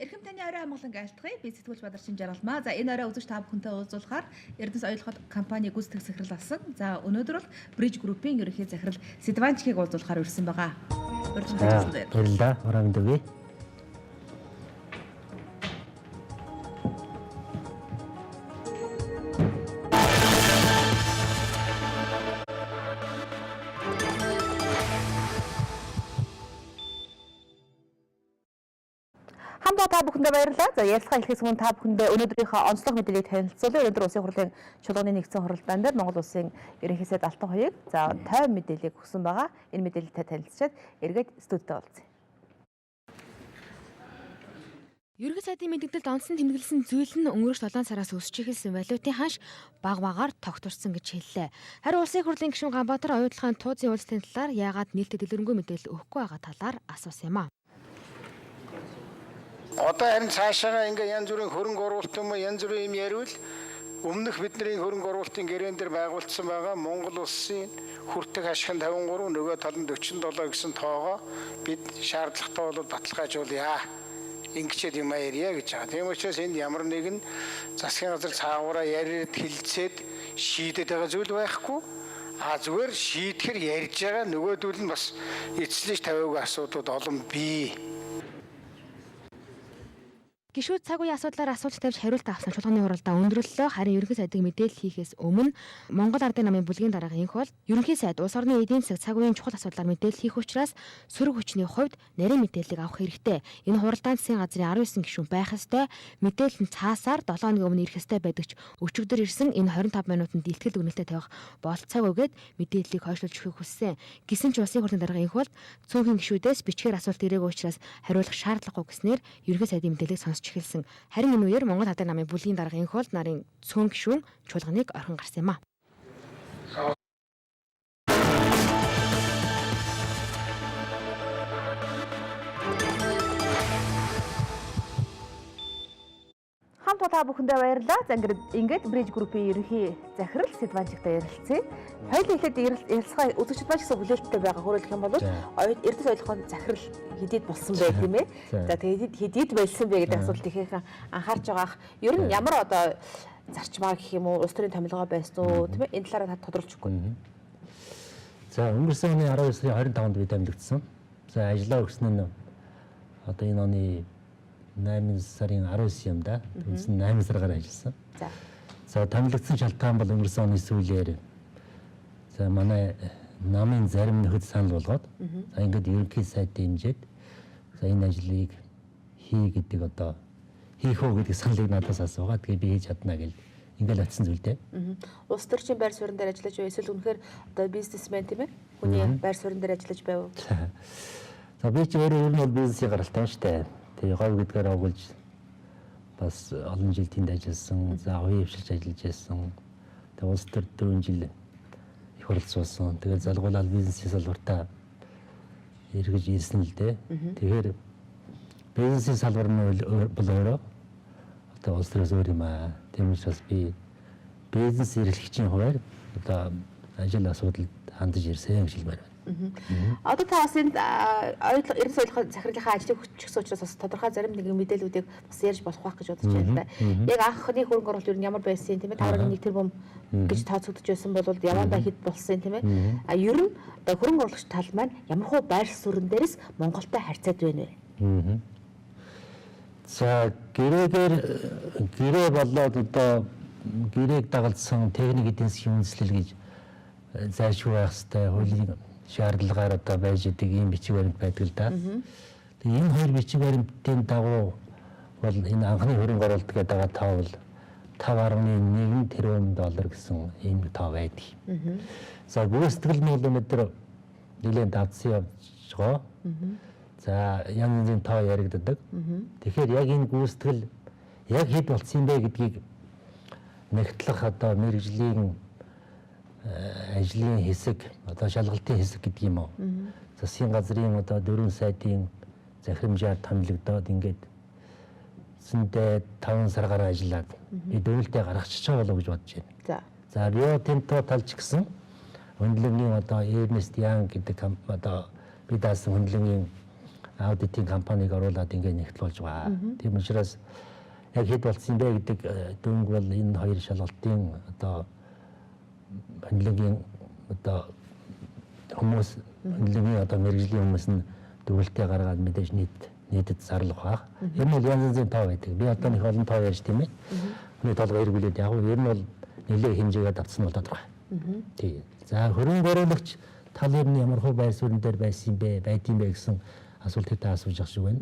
Эрхэм таны орой амгалан айлтгая. Би сэтгүүлч Бадарчин Жаргалмаа. За энэ орой үзэж та бүхэнтэй уулзуулахаар Эрдэнэс оюутлахад компани гүйцэтгэх захирал асан. За өнөөдөр бол Bridge Group-ийн ерөнхий захирал Сидванчгийг уулзуулахаар ирсэн байгаа. Баярлалаа. Оройндөө. Та бүхэндээ баярлалаа. За ярилцлага эхлэхээс өмнө та бүхэндээ өнөөдрийнхөө онцлог мэдээллийг танилцуулъя. Өнөөдөр Улсын хурлын чуулганы нэгдсэн хуралдаан дээр Монгол Улсын ерөнхий сайд Алтан хоёрыг за тойм мэдээллийг өгсөн байгаа. Энэ мэдээлэлтэй танилцчаад эргээд студидтэй уулзъя. Ерөнхий сайдын мэдээлэлд онцлон тэмдэглэсэн зүйл нь өнгөрөх 7 сараас өсөж эхэлсэн валютын ханш багаар тогтворсон гэж хэллээ. Харин Улсын хурлын гишүүн Ганбаатар оюутлахын тууцын үйлсийн талаар яагаад нээлттэй дэлгэрэнгүй мэдээлэл өгөхгүй байгаа талаар асуусан юм а. Одоо харин цаашаа ингээ янз бүрийн хөрөнгө оруулалт юм янз бүрийн юм яриул өмнөх бидний хөрөнгө оруулалтын гэрээн дээр байгуулсан байгаа Монгол улсын хүртэх ашиг нь 53 нөгөө тал нь 47 гэсэн тоогоо бид шаардлагатай бол баталгаажуулъя. Ингэчээд юм ярья гэж байгаа. Тийм учраас энд ямар нэгэн засгийн газар цаагаараа яриад хилцээд шийдэт байгаа зүйл байхгүй. Зүгээр шийдэхэр ярьж байгаа нөгөөдөл нь бас эцлэж тавиагүй асуудлууд олон бий. Гишүүд цаг үеийн асуудлаар асуулт тавьж хариулт авсан чуулганы хуралдаа өндөрлөлөө. Харин ерөнхий сайдын мэдээлэл хийхээс өмнө Монгол Ардын намын бүлгийн дарга инх бол ерөнхий сайд улс орны эдийн засаг цаг үеийн чухал асуудлаар мэдээлэл хийх учраас сөрөг хүчний хувьд нарийн мэдээллийг авах хэрэгтэй. Энэ хуралдаан засгийн газрын 19 гишүүн байх ёстой. Мэдээлэл нь цаасаар 7 хоногийн өмнө ирэх ёстой байдаг ч өчигдөр ирсэн энэ 25 минутанд дэлтгэл дүгнэлтэд тавих болцоог өгөөд мэдээллийг хойшлуулж өгөхийг хүссэн. Гэсэн ч улсын хурлын дарга инх бол цөөнхийн гишүүдээс бичгээр асуулт ирээгүй учраас хариулах шаардлагагүй гэснээр ерөнхий сайдын мэдээллийг эхэлсэн. Харин энэ үеэр Монгол Ардын намын бүлгийн дарга инх бол нарын цөөн гишүүн чуулганыг орхин гарсан юм а. Хамт та бүхэндээ баярлалаа. За ингээд Bridge Group-ийн ерөнхий захирал Сидванчигтай ярилцъя. Хоёулаа ихэд ярилцлага үзэгчд маш их хүлээлттэй байгаа. Хөрөлдөх юм бол Эрдэнэс оюутлахын захирал хэдийд болсон байх тийм ээ. За тэгээд хэдийд байсан бэ гэдэг асуулт ихээхэн анхаарч байгаах. Ер нь ямар одоо зарчмаар гэх юм уу, улс төрийн томилгоо байсан уу тийм ээ? Энэ талаараа тодорхойлж өгөхгүй. За өнгөрсөн оны 12 сарын 25-нд бид амьдагдсан. За ажиллаа өгсөн нь одоо энэ оны 8 сарын 19 юм да. Тэгсэн 8 саргаар ажилласан. За томилогдсон шалтгаан бол өнгөрсөн оны сүүлээр за манай намын зарим нөхөд санал болгоод за ингээд ерөнхий сайд дэмжиж за энэ ажлыг хий гэдэг одоо хийх үү гэдэг саналыг надаас асуугаад тэгээ би хийж чадна гэж ингээд очсон зүйл дээ. Улс төрчийн байр суурин дээр ажиллаж байв эсвэл үнэхээр одоо бизнесмен тийм ээ? Хүний байр суурин дээр ажиллаж байв. За би ч өөрөө ер нь бол бизнесийн гаралтай шүү дээ. Тэгээ говь гэдгээр агуулж бас олон жил тэнд ажилласан. За хувийн хвшилж ажиллаж байсан. Тэгээ улс төр 4 жил их хуралцсан. Тэгээ залгуулаад бизнесийн салбартаа эргэж ирсэн л дээ. Тэгэхээр бизнесийн салбар нь бол өөрөө одоо улс төрөөс өөр юм аа. Тийм учраас би бизнес эрхлэгчийн хувьд одоо ажил асуудалд хандаж ирсэн гэж хэлмээр байна. Одоо та бас энэ Эрдэнэс оюутлахын захирлынхаа ажлыг хүчгсэн учраас бас тодорхой зарим нэгэн мэдээллүүдийг бас ярьж болох байх гэж бодож байна л да. Яг анхны хөрөнгө оруулалт ер нь ямар байсан тийм ээ? 5.1 тэрбум гэж тооцогдож байсан бол явандаа хэд болсон тийм ээ? Ер нь одоо хөрөнгө оруулагч тал маань ямархуу байр суурин дээрээс Монголтой харьцаад байна вэ? За гэрээ болоод одоо гэрээг дагалдсан техник эдийн засгийн үндэслэл гэж зайлшгүй байх хэрэгтэй. Хуулийн шаардлагаар одоо байж идэг ийм бичиг баримт байдаг л да. Тэгээ энэ хоёр бичиг баримтын дагуу бол энэ анхны хөрөнгө оруулалт гэдэг байгаа тоо бол 5.1 тэрбум доллар гэсэн ийм тоо байдаг. За гүйцэтгэл нь бол өнөөдөр нэлээд давцсан явж байгаа. За янз бүрийн тоо яригддаг. Тэгэхээр яг энэ гүйцэтгэл яг хэд болсон юм бэ гэдгийг нэгтлэх одоо мэргэжлийн ажлын хэсэг одоо шалгалтын хэсэг гэдэг юм уу. Засгийн газрын одоо 4 сайдын захирамжаар томилогдоод ингээд зөндөө 5 саргаар ажиллаад бид өвөлтөө гаргачих болов гэж бодож байна. За Рио Тинто талч гэсэн хөндлөнгийн одоо Эрнест Янг гэдэг одоо бид даасан хөндлөнгийн аудитын компаниг оруулаад ингээд нэгтлүүлж байгаа. Тийм учраас яг хэд болсон бэ гэдэг дүнг бол энэ хоёр шалгалтын одоо хөндлөгийн одоо хүмүүс хөндлөгийн одоо мэрэгжлийн хүмүүс нь дүгэлтээ гаргаад мэдээж нийтэд зарлах баг. Энэ бол янз бүрийн тоо байдаг. Би одоо нэг олон тоо ярьж тийм ээ. Хүний толгой эргүүлээд яг нь ер нь бол нэлээд хэмжээгээ давтсан бол тодорхой. Тийм. За хөрөнгө оруулагч тал ер нь ямар хөө байр суурин дээр байсан бэ, байдсан бэ гэсэн асуулт хэдэн асууж ах шиг байна.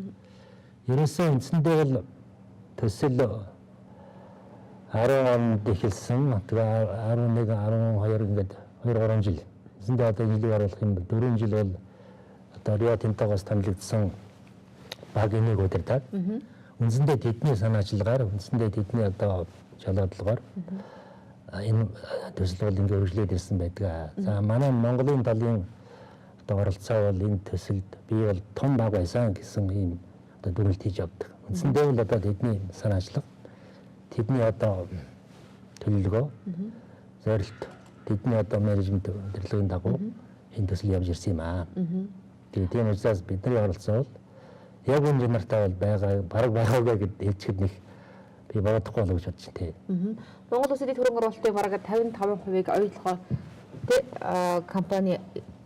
Ерөөсөө үндсэндээ бол төсөл 10 онд эхэлсэн. Тэгээ 11, 12 ингээд 2-3 жил. Үндсэндээ одоо жилиг оруулах юм бол 4 жил бол одоо Рио Тинтогоос томилогдсон багийн нэг удирдаад үндсэндээ тэдний санаачлагаар үндсэндээ тэдний одоо шалгалтлагаар энэ төсөл бол ингээд үргэлжлээд ирсэн байдаг. За манай Монголын талын одоо оролцоо бол энэ төсөлд би бол том баг байсан гэсэн ийм одоо дүгнэлт хийж авдаг. Үндсэндээ бол одоо тэдний санаачлага, тэдний одоо төлөвлөгөө, зорилт, тэдний одоо менежмент удирдлагын дагуу энэ төсөл явж ирсэн юм аа. Тэгээд тийм учраас бидний оролцоо бол яг энэ нартай бол бараг байгаагаа гэд хэлчихэд нэг би бодохгүй л гэж бодож байна. Монгол Улсын дэд хөрөнгө оруулалтын бараг 55%-ийг ойлгохоо компани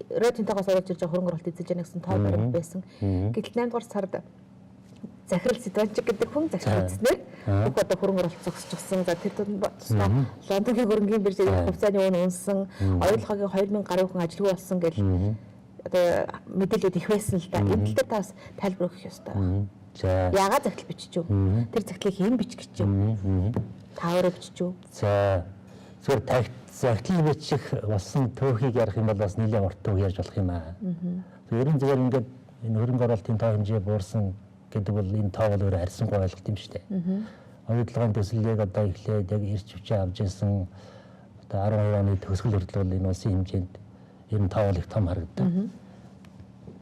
Рио Тинтогоос оруулж ирж байгаа хөрөнгө оруулалт эзэж яана гэсэн тоо баримт байсан. Гэтэл 8 дугаар сард захирал Сэтванчик гэдэг хүн захирал эзнээр бүх одоо хөрөнгө оруулалт зогсчихсан. За тэр тусдаа Лондонгийн хөрөнгөний биржийн хувьцааны үн унсан, оюутлогын 2000 гаруй хүн ажилгүй болсон гэж одоо мэдээлэлүүд их байсан л да. Энэ тал дээр тас тайлбар өгөх ёстой. За яагаад захидал бичиж юу? Тэр захидлыг хэн бичих гэж юу? Та өөрөө бичиж юу? за зөвхөн захидал бичих болсон төөхийг ярих юм бол бас нэлээд урт төв ярьж болох юм аа. Ерөн зүгээр ингээд энэ хөрөнгө оруулалтын тоо хэмжээ буурсан гэдэг бол энэ тоо бол өөрөө харьцангуй ойлголт юм шүү дээ. Оюутлагын төслийг одоо эхлээд яг ирч хүчээ авч ирсэн одоо 12 оны төгсгөл хүртэл бол энэ улсын хэмжээнд ер нь тоо бол их том харагддаг.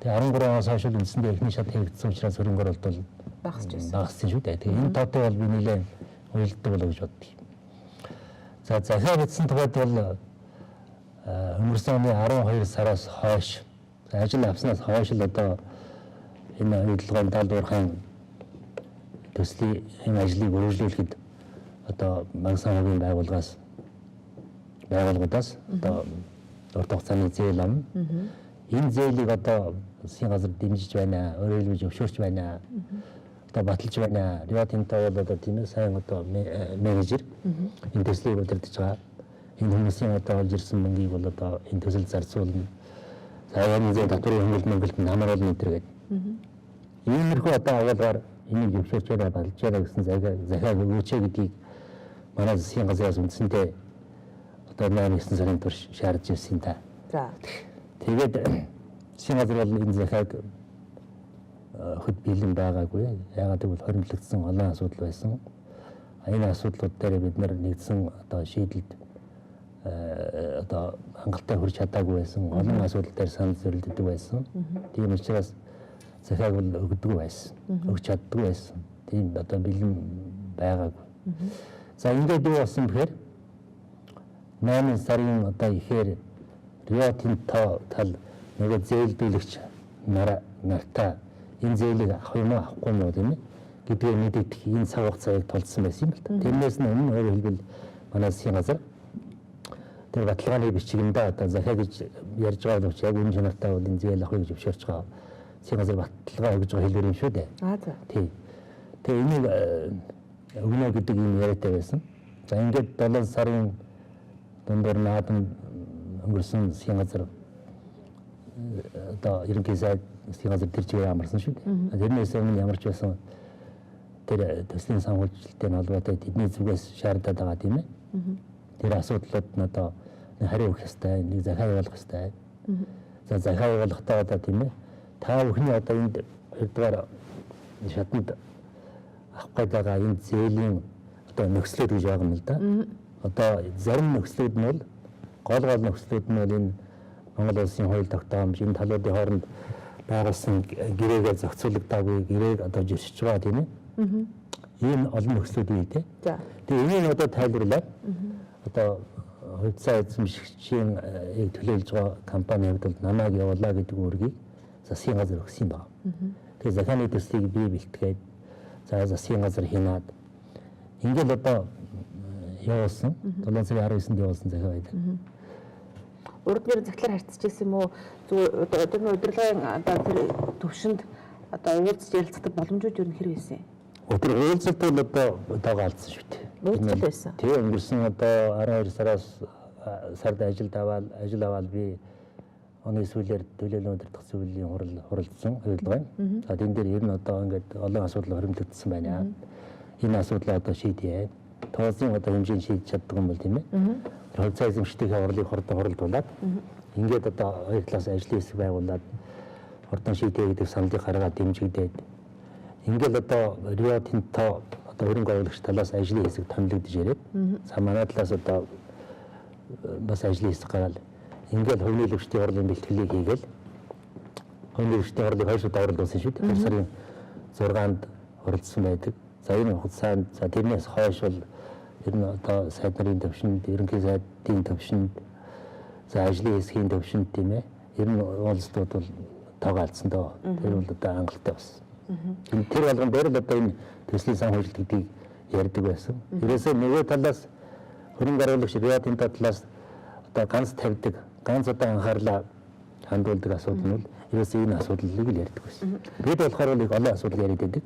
Тэгээ 13 оноос хойш үндсэндээ эхний шат хэрэгжсэн учраас хөрөнгө оруулалт бол багассан шүү дээ. Тэгээ энэ тоотой бол би нэлээд уялддаг болоо гэж боддог. За захиа бичсэн тухайд бол өнгөрсөн оны 12 сараас хойш ажил авснаас хойш л одоо энэ оюутлагын даалгаврын төслийн энэ ажлыг үргэлжлүүлэхэд одоо банк санхүүгийн байгууллагуудаас одоо урт хугацааны зээл авна. Энэ зээлийг одоо засгийн газар дэмжиж байна, өөрөөр хэлбэл зөвшөөрч байна. Одоо баталж байна. Рио Тинто бол одоо тийм ээ сайн одоо менежер энэ төслийг удирдах байгаа. Энэ хүмүүсийн одоо олж ирсэн мөнгийг бол одоо энэ төсөл зарцуулна. Саяны зээл татварын хөнгөлөлт намруулна энэ төр гэдэг. Иймэрхүү одоо агуулгаар энийг зөвшөөрч байна, баталж байна гэсэн захиаг өгөөч гэдгийг манай засгийн газраас үндсэндээ одоо 8-9 сарын турш шаардж ирсэн та. За. Тэгээд засгийн газар бол энэ захиаг хөт бэлэн байгаагүй. Яагаад гэвэл хоригдлогдсон олон асуудал байсан. Энэ асуудлууд дээр бид нар нэгдсэн одоо шийдэлд одоо хангалттай хүрч чадаагүй байсан. Олон асуудал дээр санал зөрөлддөг байсан. Тийм учраас захиаг бол өгдөг байсан. Өгч чаддгүй байсан. Тийм одоо бэлэн байгаагүй. За ингээд юу болсон бэхээр 8 сарын одоо ихээр Рио Тинто тал нөгөө зээлдүүлэгч нартаа энэ зээлийг авах юм авахгүй юм уу тийм ээ гэдгийг мэдэгдэх энэ цаг хугацааг тулдсан байсан юм л та. Тэрнээс нь өмнө өөрөөр хэлбэл манай засгийн газар тэр баталгааны бичгиндээ одоо захиа гэж ярьж байгаа л яг энэ чанартай бол энэ зээл авахыг зөвшөөрч байгаа. Засгийн газар баталгаа өгж байгаа хэлбэр юм шүү дээ. За. Тийм. Тэгээ энийг өгнө гэдэг юм яриатай байсан. За ингээд 7 сарын дундор наадам өнгөрсөн засгийн газар одоо ерөнхий сайд засгийн газар тэр чигээр амарсан шүү дээ. Тэрнээс өмнө ямар ч байсан тэр төслийн санхүүжилттэй холбоотой тэдний зүгээс шаардаад байгаа тийм ээ. Тэр асуудлууд нь одоо хариу өгөх ёстой, нэг захиа явуулах ёстой. За захиа явуулахдаа одоо тийм ээ. Та бүхний одоо энд хоёрдугаар шатнд авах гээд байгаа энэ зээлийн одоо нөхцлүүд гэж байгаа юм л да. Одоо зарим нөхцлүүд нь бол гол нөхцлүүд нь бол энэ Монгол улсын хууль тогтоомж энэ талуудын хооронд байгуулсан гэрээгээ зохицуулагдаагүй гэрээг одоо жишж байгаа тийм ээ. Ийм олон нөхцлүүд үүтэй. Тэгээ энийг одоо тайлбарлаад одоо хувьцаа эзэмшигчийн төлөөлж байгаа компани хувьд бол намайг явуулаа гэдэг үүргийг засгийн газар өгсөн байна. Тэгээ захааны төслийг бий бэлтгээд за засгийн газар хийнаад ингээл одоо явуулсан. 7 сарын 19-нд явуулсан захиа байдаг. Урд нэр захлаар харьцаж юм уу? Зүгээр одоо удирдлагын одоо тэр төвшөнд одоо уулзж ярилцдаг боломжууд юу нэр байсан юм? Өдөр уулзалт бол одоо гаалцсан шүү дээ. Уулзалт байсан. Тэгээ өнгөрсөн одоо 12 сараас сард ажил аваад би оны сүүлээр төлөөлөл удирдах зөвлөлийн хуралдсан хувилбар. За тэн дээр ер нь одоо ингээд олон асуудал хоримтлагдсан байна. Энэ асуудлаа одоо шийдье. Тооцын одоо хэмжээнд шийдэж чаддаг юм бол тийм ээ. Хувьцаа эзэмшдгийн орлыг хурдуулаад ингээд одоо хоёр талаас ажлын хэсэг байгуулад хурдан шийдээ гэдэг саналыг гаргаад дэмжигдээд ингээл одоо Рио Тинто одоо хөрөнгө оруулагч талаас ажлын хэсэг томилогдож ирээд за манай талаас одоо бас ажлын хэсэг гараад ингээл хувийн нөлөөлөгчдийн орлын бэлтгэлийг хийгээл хувийн нөлөөлөгчдийн орлыг 2 удаа оруулсан шүү дээ. 2 сарын 6-нд оролцсон байдаг. За энэ хугацаанд за тэрнээс хойш бол ер нь одоо сайд нарын төвшөнд, ерөнхий сайдын төвшөнд, за ажлын хэсгийн төвшөнд тийм ээ. Ер нь уулзтууд бол тоогоолцсон доо. Тэр бол одоо хангалттай бас. Тэр болгон дээр л одоо энэ төслийн санхүүжилт гэдгийг ярьдаг байсан. Ерөөсөө нөгөө талаас хөрөнгө оруулагч Риадын талаас одоо ганц тавьдаг, ганц одоо анхаарлаа хандуулдаг асуудал нь бол ерөөсөө энэ асуудлыг л ярьдаг байсан. Бид болохоор нэг олон асуудал яриад байдаг.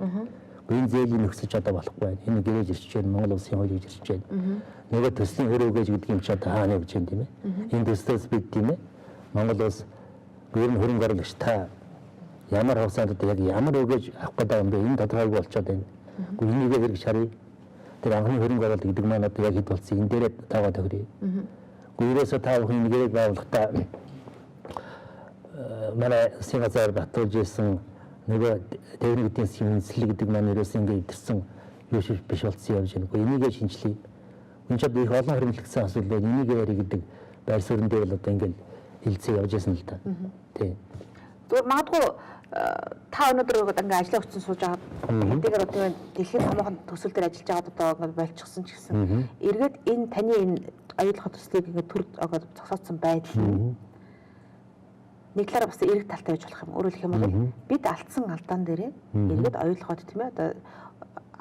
Энэ зээлийн нөхцөж одоо болохгүй байна. Энэ гэрээж ирч байна, Монгол улсын хуулийг ирч байна. Нөгөө төслийн өрөөгөөж гэдэг юм чи одоо хаана явж байна тийм ээ. Энэ төслөөс бид тийм ээ Монгол улс ер нь хөрөнгө оруулагч та ямар хугацаанд одоо яг ямар өгөөж авах гэдэг юм бэ? Энэ тодорхойгүй болчиход байна. Гэхдээ энийг хэрэгж харъя. Тэр анхны хөрөнгө оруулалт гэдэг маань одоо яг хэд болсон энэ дээрээ тагаа төгрөе. Гүйрээсээ та бүхэн нэгэрэг байгуулахдаа манай Сингапур батуулж исэн нөгөө техник эдийн засгийн үндэслэл гэдэг маань ерөөсөө ингэ идэрсэн юу шиг биш болсон явж байна. Энийгээ шинжилье. Энэ ч одоо их олон хэрэглэгдсэн асуудал байна. Энийгээ ярих гэдэг байр суурин дээр л одоо ингэ хилцээ явж байсан л да. Тийм. Зүгээр магадгүй та өнөөдөр ингээ ажиллаа өгсөн сууж байгаа. Хэдийгээр одоо дэлхийн томоохон төсөл дээр ажиллаж байгаад одоо ингээ болчихсон ч гэсэн эргээд энэ таны энэ аюулгүй төслийг ингээ төр зогсоодсон байдал нэг талаараа бас эрэг талтай байж болох юм. Өөрөөр хэлэх юм бол бид алдсан алдаан дээрээ эргээд аюулгүйд тийм ээ одоо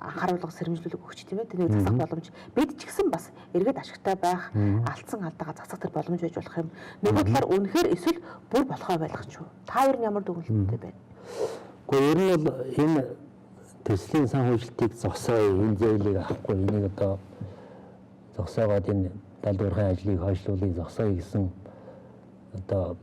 анхааруулга сэрэмжлүүлэг өгч тийм ээ тэнийг засах боломж бид ч гэсэн бас эргээд ашигтай байх алдсан алдаагаа засах тэр боломж байж болох юм. Нөгөө талаар үнэхээр эсвэл бүр болохоо байлгах ч юу. Та ер нь ямар дүгнэлттэй байна? Гэхдээ ер нь бол энэ төслийн санхүүжилтийг зогсооё, энэ зээлийг авахгүй энийг одоо зогсоогоод энэ далдуурхайн ажлыг хойшлуулъя зогсооё гэсэн одоо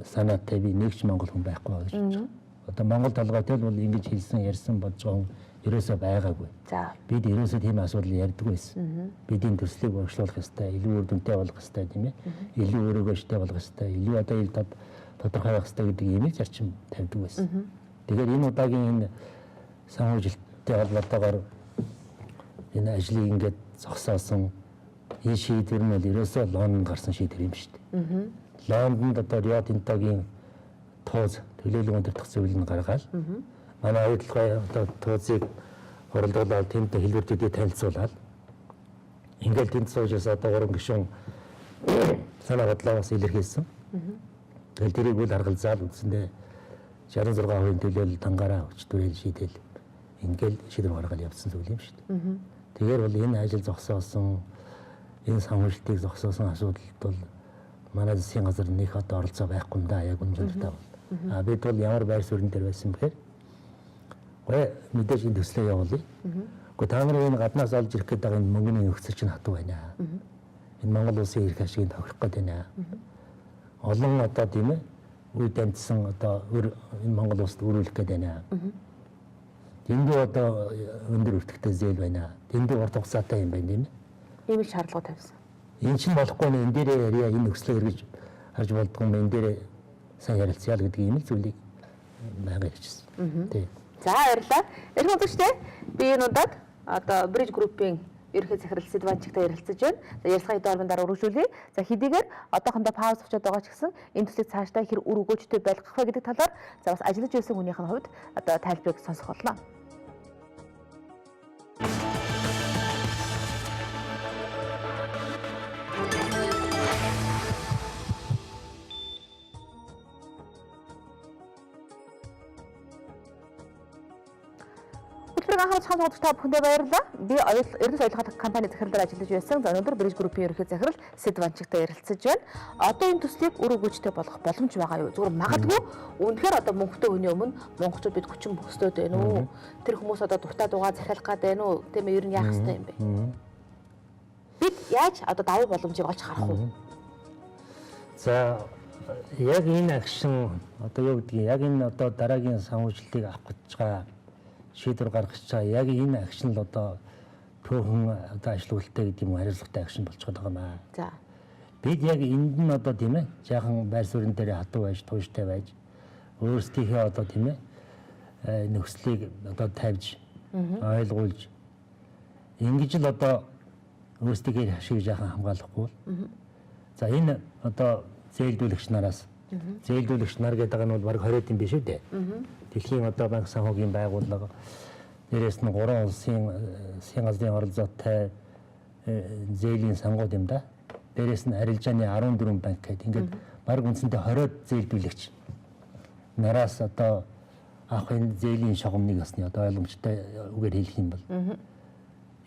санаатай би нэгч монгол хүн байхгүй гэж бодож байна. Одоо монгол толгойтой бол ингэж хэлсэн ярьсан бодож байгаа хүн ерөөсөө байгаагүй. За бид ерөөсөө тийм асуудал ярьдаг байсан. Бидний төслийг урагшлуулах ёстой, илүү үр дүнтэй болгох ёстой тийм ээ. Илүү өрөөгөөжтэй болгох ёстой, илүү одоо ил тодорхой байх ёстой гэдэг имиж зарчим тавьдаг байсан. Тэгэхээр энэ удаагийн энэ санхүүжилттэй холбоотойгоор энэ ажлыг ингээд зогсоосон энэ шийдвэр нь бол ерөөсөө Лондонд гарсан шийдвэр юм шүү дээ. Лондонд одоо Рио Тинтогийн тууз төлөөлөл удирдах зөвлөлд гаргаад манай аюулгүй одоо туузыг хуралдуулаад тэнд хэлбэртүүдийг танилцуулаад ингээл тэнд суужээс одоо 3 гишүүн санаа бодлоо бас илэрхийлсэн. Тэгэл тэрийг үл харгалзаад үндсэндээ 66% төлөөлөл дангаараа өгч дүрээл шийдэл ингээл шийдвэр гаргаад явсан зүйл юм шүү дээ. Тэгэхээр бол энэ ажил зогсоосон энэ санхүүжилтийг зогсоосон асуудалд бол манай засгийн газар нэг одоо оролцоо байхгүй юм да яг үнэндээ. Бид бол ямар байр суурин дээр байсан бэхээр ой мэдээж энэ төслөө явуулъя. Гэхдээ та нар энэ гаднаас олж ирэх гэдэг энэ мөнгөний нөхцөл чинь хатуу байна. Энэ Монгол улсын эрх ашигыг тохирох гэдэг байна. Олон одоо тийм ээ үед амьдсан одоо энэ Монгол улсад өрүүлэх гэдэг байна. Тэндээ одоо өндөр өртөгтэй зээл байна. Тэндээ урт хугацаатай юм байна тийм ээ. Ийм л шаардлага тавьсан. Энэ чинь болохгүй нэ энэ дээрээ яриа энэ нөхцөлөө эргэж харж болдгоо энэ дээрээ сайн ярилцъя л гэдэг ийм л зүйлийг байгаа хэлчихсэн. Тийм. За баярлалаа. Эрхэм үзэгчдээ би энэ удаад одоо Bridge Group-ийн ерөнхий захирал Сидванчигтай ярилцаж байна. За ярилцлагын дөрвөн дараа үргэлжлүүлье. За хэдийгээр одоохондоо пауз авчаад байгаа ч гэсэн энэ төслийг цаашдаа хэр үр өгөөжтэй байлгах вэ гэдэг талаар за бас ажиллаж байсан хүнийх нь хувьд одоо тайлбарыг сонсох болно. Өдрийн анхаарал хамгаалалт та бүхэндээ баярлалаа. Би Эрдэнэс Оюутгын компани захирлаар ажиллаж байсан. За өнөөдөр Bridge Group-ийн ерөнхий захирал Сэдванчигтай ярилцаж байна. Одоо энэ төслийг үр өгөөжтэй болгох боломж байгаа юу? Зүгээр магадгүй үнэхээр одоо мөнгөтэй хүний өмнө монголчууд бид хүчин бөхсдөөд байна уу? Тэр хүмүүс одоо дуртай дуугаа захиалах гээд байна уу? Тийм ээ, ер нь яах ёстой юм бэ? Бид яаж одоо давуу боломжийг олж харах уу? За яг энэ агшин одоо юу гэдгийг яг энэ одоо дараагийн санхүүжилтийг авах гэж байгаа шийдвэр гаргах гэж байгаа яг энэ агшин л одоо төөхөн одоо ажилуултаа гэдэг юм хариуцлагатай агшин болчиход байгаа юм аа. За. Бид яг энд нь одоо тийм ээ жаахан байр суурин дээр хатуу байж тууштай байж өөрсдийнхөө одоо тийм ээ нөхцөлийг одоо тавьж ойлгуулж ингэж л одоо өөрсдийнхээ хашиг жаахан хамгаалахгүй. За энэ одоо зээлдүүлэгч нараас зээлдүүлэгч нар гэдэг нь бол баг 20 юм биш үү дээ. Дэлхийн одоо банк санхүүгийн байгууллага дээрээс нь 3 улсын засгийн газрын оролцоотой зээлийн сангууд юм да. Дээрээс нь арилжааны 14 банк гэдэг ингээд баг үндсэндээ 20 зээлдүүлэгч нараас одоо авах энэ зээлийн шугамныг басны одоо ойлгомжтой үгээр хэлэх юм бол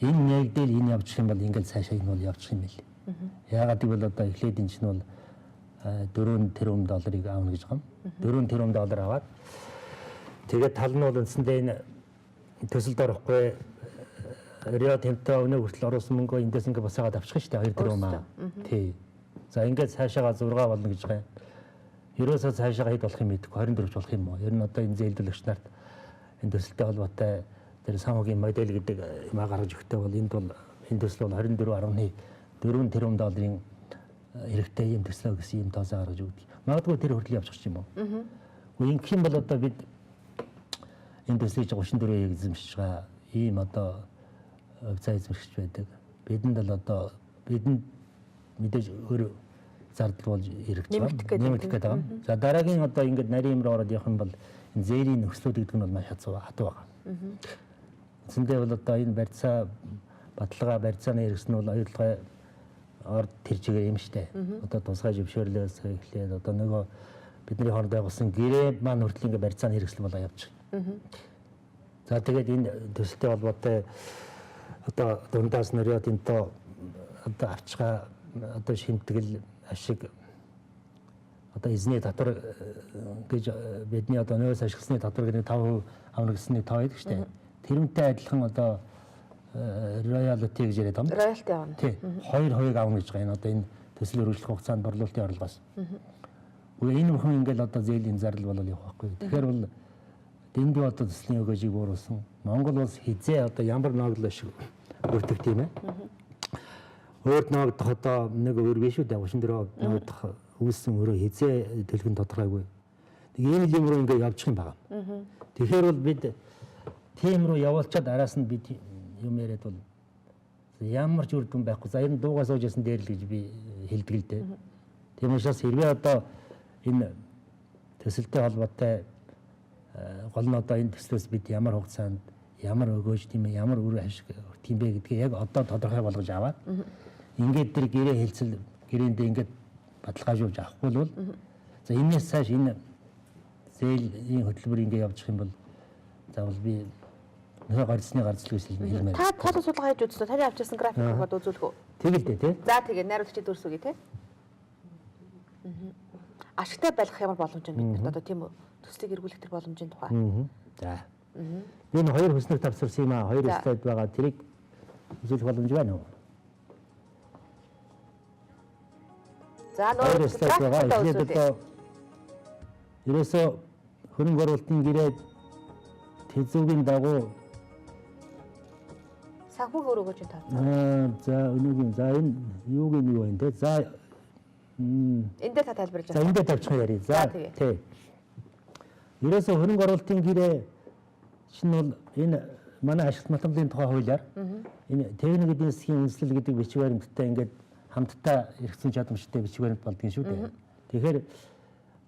энэ нэгдэл энэ явчих юм бол ингээд цаашаа энэ бол явчих юм билээ. Яагаад гэвэл одоо эхлээд энэ чинь бол 4 тэрбум долларыг аавна гэж байгаа юм. 4 тэрбум доллар аваад тэгээд тал нь бол үндсэндээ энэ төсөлд орохгүй Рио Тинто өнөө хүртэл оруулсан мөнгөө эндээс ингээд бас аваад авчих шүү дээ 2 тэрбум аа. Тий. За ингээд цаашаага 6 болно гэж байгаа юм. Ерөөсөө цаашаага хэд болох юм мэдэхгүй 24 ч болох юм уу? Ер нь одоо энэ зээлдүүлэгч нарт энэ төсөлтэй холбоотой тэр санхүүгийн модель гэдэг юм гаргаж өгөхтэй бол энд бол энэ төсөл бол 24.4 тэрбум долларын хэрэгтэй юм төслөө гэсэн юм тоосоо гаргаж өгдөг. Магадгүй тэр хүртэл явчих юм уу? Ингэх юм бол одоо бид энэ төслийг 34-ийг эзэмшиж байгаа ийм одоо цай эзэмшигч байдаг. Бидэнд л одоо бидэнд мэдээж өөр зардал болж ирэх нэмэгдэх гэдэг юм. За дараагийн одоо ингээд нарийн юмроо ороод явах юм бол энэ зээлийн нөхцлүүд гэдэг нь бол маш хатуу байгаа. Үндсэндээ бол одоо энэ барьцаа баталгаа барьцааны хэрэгс нь бол оюутлогын орд тэр чигээр юм штэ. Одоо тусгай зөвшөөрлөөс эхлээд одоо нөгөө бидний хооронд байгуулсан гэрээ маань хүртэл ингээ барьцааны хэрэгсэл болоо явчих. За тэгээд энэ төсөлтэй холбоотой одоо дундаас Рио Тинто одоо авчгаа одоо шимтгэл ашиг одоо эзний татвар гэж бидний одоо нөөц ашигласны татвар гэдэг 5% авна гэсний тоо байдаг штэ. Тэрнтэй адилхан одоо роялти гэж яриад байгаа юм. Роялти авна. Тий. 2% авна гэж байгаа. Энэ одоо энэ төсөл өргөжлөх хугацаанд борлуулалтын орлогоос. Үгүй энэ бүхэн ингээл одоо зээлийн зардал болол явах байхгүй. Тэгэхээр бол дэндүү одоо төслийн өгөөжийг бууруулсан. Монгол улс хизээ одоо ямар ногдлоо шиг өртөг тийм ээ. Өөрт ногдох одоо нэг өөр биш үү дээ. 34 ногдох үүссэн өөрөө хизээ төлөх нь тодорхойгүй. Ийм л юм руу ингээд явчих юм байна. Тэгэхээр бол бид тийм рүү явуулчаад араас нь бид юм яриад бол ямар ч үр дүн байхгүй. За энэ дуугаа сууж ясан дээр л гэж би хэлдэг л дээ. Тийм учраас хэрвээ одоо энэ төсөлтэй холбоотой гол нь одоо энэ төслөөс бид ямар хугацаанд ямар өгөөж тийм ээ ямар үр ашиг өгөх юм бэ гэдгийг яг одоо тодорхой болгож аваад ингээд тэр гэрээ хэлцэл гэрээндээ ингээд баталгаажуулж авахгүй бол за энэс цааш энэ зээлийн хөтөлбөр ингээд явчих юм бол заавал би нөхө гарцны гарцлыг хэлмээр. Та тал судалгаа хийж үзсэн. Таны авчирсан график бод үзүүлэх үү? Тэгэл дээ тий. За тэгээ найруулагчид дүрсүгий тий. Ашигтай байлгах ямар боломж юм бид одоо тийм үү? Төслийг эргүүлэх тэр боломжийн тухай. За. Энэ хоёр хүснэг тавсарсан юм аа. Хоёр слайд байгаа. Тэрийг үзүүлэх боломж байна уу? За нөө слайд байгаа. Эхлээд одоо ерөөсөө хөрөнгө оруулалтын гэрээ тэзүүгийн дагуу санхүүгийн өрөөгөөж тав. За өнөөгийн за энэ юугийн нэг байна те. За энэ дээр та тайлбарлаж байна. За энэ дээр тавьчих яри. За тий. Ерөөсөө хөрөнгө оруулалтын гэрээ чинь бол энэ манай ашигт математикийн тухай хуулиар энэ техник эдийн засгийн үндэслэл гэдэг бичиг баримттай ингээд хамтдаа эргэсэн чадамжтай бичиг баримт болдгийн шүү дээ. Тэгэхээр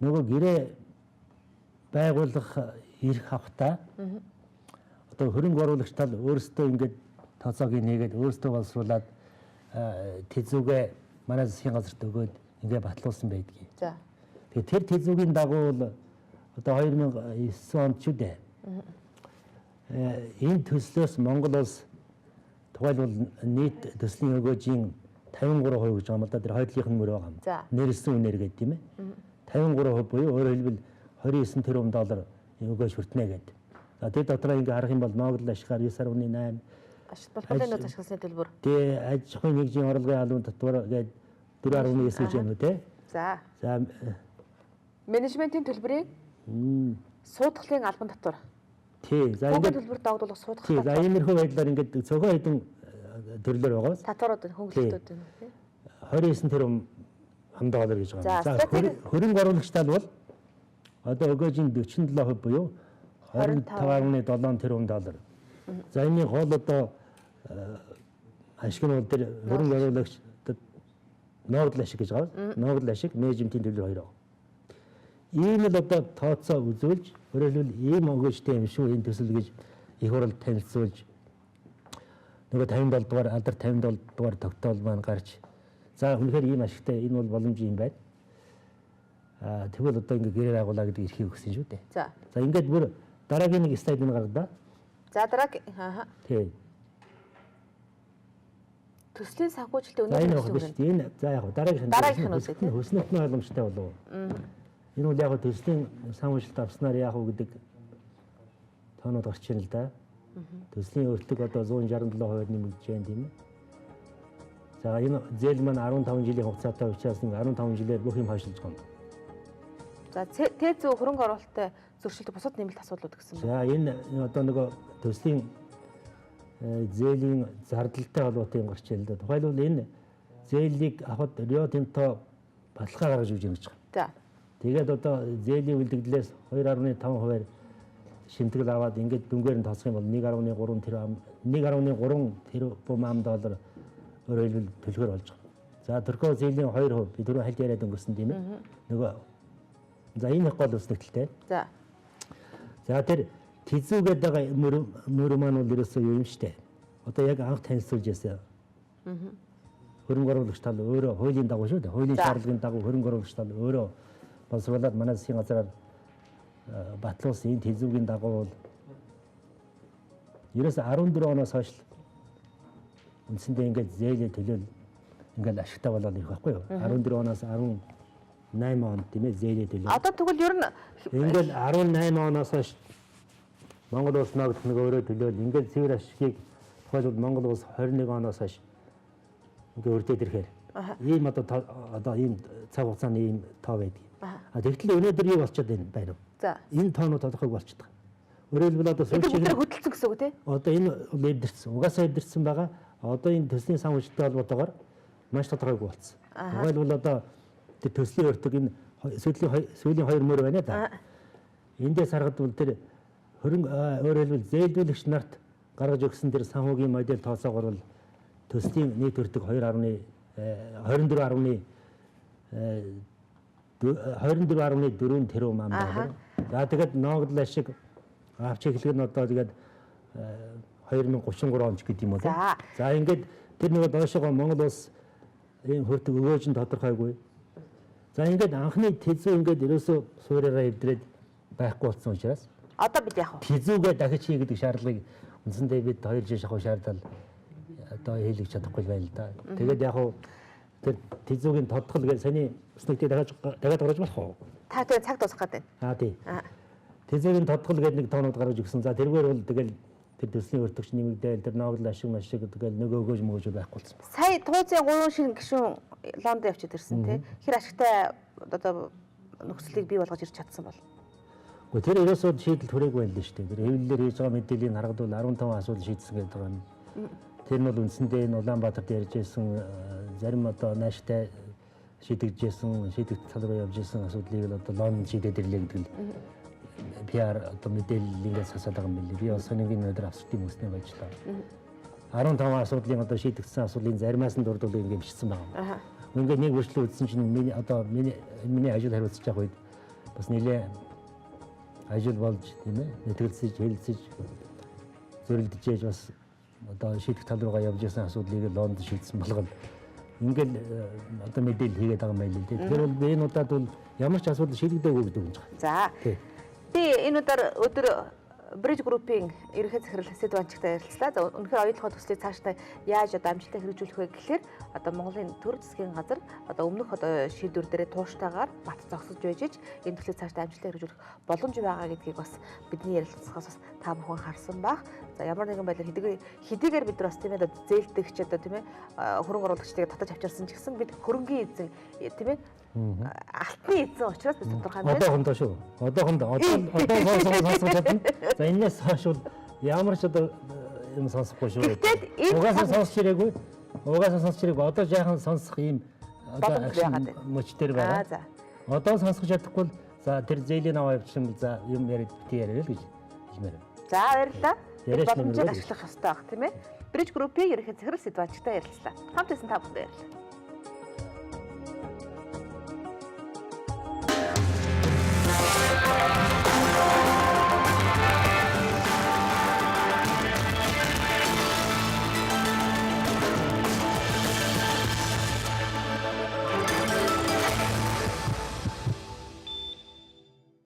нөгөө гэрээ байгуулах эрх авахтаа одоо хөрөнгө оруулагч тал өөрсдөө ингээд тооцоог нээгээд өөрсдөө боловсруулад тэзүүгээ манай засгийн газарт өгөөд ингээд батлуулсан байдгийг. За. Тэгэхээр тэр тэзүүгийн дагуу одоо 2009 онд ч үү дээ. энэ төслөөс Монгол улс тухайлбал нийт төслийн өгөөжийн 53% гэж байгаа юм л да. Тэр хойдлынх нь мөр байгаа юм. Нэрсэн үнээр гэдэг тийм ээ. 53% буюу өөрөөр хэлбэл 29 тэрбум доллар өгөөж хүртнэ гэдэг. За тэр дотроо ингээ харах юм бол ногдол ашгаар 9.8 ашиг болохын нөөц ашигласны төлбөр. Тэгээ аж ахуйн нэгжийн орлогын албан татвар гэдэг 4.9 гэж байна үү те. За. Менежментийн төлбөрийг суудгалын албан татвар. Тий. За ингээд төлбөр дагуулах суудгах. Тий. За иймэрхүү байдлаар ингээд цөөхөн хэдэн төрлөөр байгаа. Татварууд хөнгөлөлтүүд байна тий. 29 тэрбум $5 гэж байгаа. За хөрөнгө оруулагчдад бол одоо өгөөжийн 47% буюу 25.7 тэрбум $. За энэ гол одоо ашиг нь бол тэр хөрөнгө оруулагчдад ногдол ашиг гэж байгаа. Ногдол ашиг, менежментийн төлбөр хоёр байгаа. Ийм л одоо тооцоо үзүүлж, өөрөөр хэлбэл ийм өгөөжтэй юм шүү энэ төсөл гэж их хурл танилцуулж нөгөө 57 дугаар алдар 57 дугаар тогтоол маань гарч за үнэхээр ийм ашигтай энэ бол боломж юм байна. Тэгвэл одоо ингээ гэрээр агуулаа гэдэг эрхийг өгсөн шүү дээ. За ингээд бүр дараагийн нэг слайд нь гаргадаа. За дараагийн тий. Төслийн санхүүжилтийн өнөө энэ за яг дараагийнх нь хөснөлт нь ойлгомжтой болов уу? Энэ бол яг төслийн санхүүжилт авснаар яах вэ гэдэг тоонууд гарч ирнэ л да. Төслийн өртөг одоо 167% нэмэгдэж байна тийм ээ. За энэ зээл маань 15 жилийн хугацаатай учраас 15 жилээр бүх юм хойшлж байгаа юм. За тээ зөв хөрөнгө оруулалттай зөрчилдөг бусад нэмэлт асуудлууд гэсэн байна. За энэ одоо нөгөө төслийн зээлийн зардалтай холбоотой юм гарч ирэл да. Тухайлбал энэ зээлийг авахд Рио Тинто баталгаа гаргаж өгч юм гэж байна. За. Тэгээд одоо зээлийн үлдэгдлээс 2.5% шинтгэл аваад ингээд дүнгээр нь тооцох юм бол 1.3 тэрбум $1.3 өөрөөр хэлбэл төлхөр болж байгаа. За Турко зээлийн 2% би түрүү хальт яриад өнгөрсөн тийм ээ. Нөгөө за энэ гол өснөгдөлтэй. За тэр тэзүүгээд байгаа мөр маань бол ерөөсөө юу юм штэ. Одоо яг анх танилцуулж яасан. Хөрөнгө оруулагч тал өөрөө хуулийн дагуу шүү дээ. Хуулийн шаардлагын дагуу хөрөнгө оруулагч тал өөрөө боловсруулаад манай засгийн газраар батлуулсан энэ тэзүүгийн дагуу бол ерөөсөө 14 оноос хойш үндсэндээ ингээд зээлээ төлөөл ингээд ашигтай болоод ирэх байхгүй юу? 14 оноос 18 онд тийм ээ зээлээ төлөөл. Одоо тэгвэл ер нь ингээд 18 оноос хойш Монгол улс ногдох нэг өөрөө төлөөл ингээд цэвэр ашигыг тухайлбал Монгол улс 21 оноос хойш ингээд өртөөд ирэхээр ийм одоо ийм цаг хугацааны ийм тоо байдаг. Тэгтэл өнөөдөр юу болчиход байна вэ? За. Энэ тоонууд тодорхойг болчихдог. Өөрөөр хэлбэл одоо сүүлчийн хөдөлсөн гэсэн үг тийм. Одоо энэ эвдэрсэн. Угаасаа эвдэрсэн байгаа. Одоо энэ төслийн санхүүжилттэй холбоотойгоор маш тодорхойг болцсон. Тухайлбал одоо тэр төслийн өртөг энэ сүүлийн 2 мөр байна да. Эндээс харахад бол тэр хөрөнгө өөрөөр хэлбэл зээлдүүлэгч нарт гаргаж өгсөн тэр санхүүгийн модель тооцоогоор бол төслийн нийт өртөг 24.4 тэрбум $. За тэгээд ногдол ашиг авч эхлэх нь одоо тэгээд 2033 онд гэдэг юм уу. За ингээд тэр нэг доошоо Монгол улс ийм хүртэг өгөөж нь тодорхойгүй. За ингээд анхны тэзүү ингээд ерөөсөө суураараа эвдрээд байхгүй болсон учраас одоо бид яах вэ? Тэзүүгээ дахиж хий гэдэг шаардлагыг үндсэндээ бид 2 жил шахах шаардал одоо хийлгэж чадахгүй байна л да. Тэгээд яг хуу тэр тэзүүгийн тодтгол гэж саний өснөгтэй дахиад гаргаж болох уу? Та тэгээ цаг дуусгах гэдэг. Тий. Тэзүүгийн тодтгол гэдэг нэг тоонууд гаргаж өгсөн. За тэргээр бол тэгэл тэр төслийн өртөгч нэмэгдээл тэр ногдол ашиг машиг тэгэл нөгөө өгөөж мөгөөж байхгүй болсон. Сая Тууцын 3 шинэ гишүүн Лондон явчихад ирсэн тий. Хэр ашигтай одоо нөхцөлийг бий болгож ирч чадсан бол. Гэхдээ тэр ерөөсөө шийдэл хүрээгүй байл л шүү дээ. Тэр хэвлэлээр хийж байгаа мэдээллийг харахад бол 15 асуудал шийдсэн гэдэг байгаа юм. Тэр нь бол үндсэндээ энэ Улаанбаатарт ярьж байсан зарим одоо нааштай шийдэгдсэн тал руу явж исэн асуудлыг л одоо Лондон шийдээд ирлээ гэдэг нь PR одоо мэдээлэл ингээс хасаад байгаа юм билээ. Би бас сонигийн өдөр авсртын хүмүүстэй байж та. 15 асуудлын одоо шийдэгдсэн асуудлын заримаас нь дурдвал ингэ бичсэн байгаа. Ингээд нэг үргэлжлэл үзсэн чинь миний ажил хариуцж явах үед бас нэлээ ажил болж тийм ээ нэтгэлцэж хэлэлцэж зөрөлдөж бас одоо шийдэх тал руугаа явж исэн асуудлыг Лондон шийдсэн болгоод ингээл одоо мэдээлэл хийгээд байгаа юм байл л дээ. Тэгэхээр бол энэ удаад бол ямар ч асуудал шийдэгдээгүй гэдэг юм байна. За. Би энэ удаар өдөр Bridge Group-ийн ерөнхий захирал Сэдванчигтай ярилцлаа. За үнэхээр оюутлогоо төслийг цаашдаа яаж одоо амжилттай хэрэгжүүлэх вэ гэхээр одоо Монголын төр засгийн газар одоо өмнөх одоо шийдвэр дээрээ тууштайгаар бат зогсож байж энэ төслийг цаашдаа амжилттай хэрэгжүүлэх боломж байгаа гэдгийг бас бидний ярилцлагаас бас та бүхэн харсан бах. За ямар нэгэн байдлаар хэдийгээр бид нар бас тийм ээ зээлдэгч одоо тийм ээ хөрөнгө оруулагчдыг татаж авчирсан ч гэсэн бид хөрөнгийн эзэн тийм ээ алтны эзэн учраас бид тодорхой хэмжээнд Одоохондоо шүү. Одоо сонсож чадна. За энэс хойш бол ямар ч одоо юм сонсохгүй шүү. Угаасаа сонсч ирээгүй. Одоо жаахан сонсох юм одоо акшн мөчтөр байгаа. За. Одоо сонсох чадахгүй бол за тэр зээлийн аваа явуулсан за юм яриад бити яриа л гэж хэлмээр. За баярлалаа. Яриач Боломжийг нэмэр үү? ашиглах хэрэгтэй баг тийм ээ. Bridge Group-ийн ерөнхий захирал Сэдванчигтай ярилцлаа. Хамт байсан та бүхэнд баярлалаа.